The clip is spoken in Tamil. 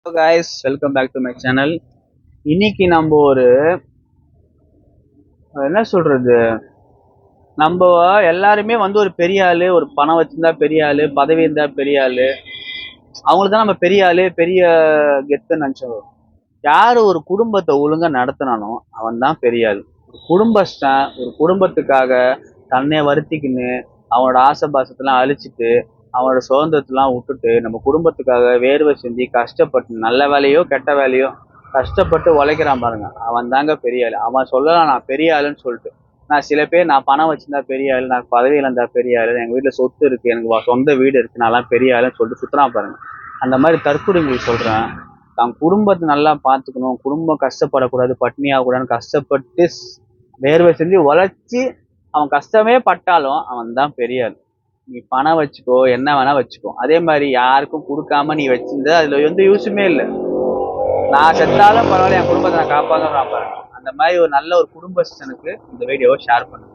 Hello guys, welcome back to my channel. இன்னைக்கு நம்ம ஒரு என்ன சொல்றது, நம்ம எல்லாருமே ஒரு பெரிய ஆளு, ஒரு பணம் வச்சிருந்தா பெரிய ஆளு, பதவி இருந்தா பெரிய ஆளு, அவங்களுக்கு தான் நம்ம பெரிய ஆளு, பெரிய கெத்துன்னு நினைச்சோம். யாரு ஒரு குடும்பத்தை ஒழுங்கா நடத்தினானோ அவன் தான் பெரிய ஆளு. ஒரு குடும்பஸ்தான் ஒரு குடும்பத்துக்காக தன்னை வருத்திக்கின்னு அவனோட ஆசை பாசத்தெல்லாம் அழிச்சிட்டு அவனோட சுதந்திரத்தெல்லாம் விட்டுட்டு நம்ம குடும்பத்துக்காக வேர்வை செஞ்சு கஷ்டப்பட்டு நல்ல வேலையோ கெட்ட வேலையோ கஷ்டப்பட்டு உழைக்கிறான் பாருங்க, அவன் தாங்க பெரிய ஆளு. அவன் சொல்லலாம் நான் பெரிய ஆளுன்னு சொல்லிட்டு. நான் சில பேர் நான் பணம் வச்சிருந்தா பெரிய ஆளு, நான் பதவியில இருந்தா பெரிய ஆளு, எங்க வீட்டுல சொத்து இருக்கு, எனக்கு சொந்த வீடு இருக்கு, நான்லாம் பெரிய ஆளுன்னு சொல்லிட்டு சுத்துறான் பாருங்க. அந்த மாதிரி தற்கொலைங்களுக்கு சொல்றேன், தான் குடும்பத்தை நல்லா பார்த்துக்கணும், குடும்பம் கஷ்டப்படக்கூடாது, பட்னி ஆகக்கூடாதுன்னு கஷ்டப்பட்டு வேர்வை செஞ்சு உழைச்சி அவன் கஷ்டமே பட்டாலும் அவன் தான் பெரிய ஆள். நீ பணம் வச்சுக்கோ, என்ன வேணா வச்சுக்கோ, அதே மாதிரி யாருக்கும் கொடுக்காம நீ வச்சிருந்த அதுல யூஸுமே இல்லை. நான் செத்தாலும் பரவாயில்ல, என் குடும்பத்தை நான் காப்பாதான் பாருங்க. அந்த மாதிரி ஒரு நல்ல ஒரு குடும்பஸ்தனுக்கு இந்த வீடியோவை ஷேர் பண்ணுங்க.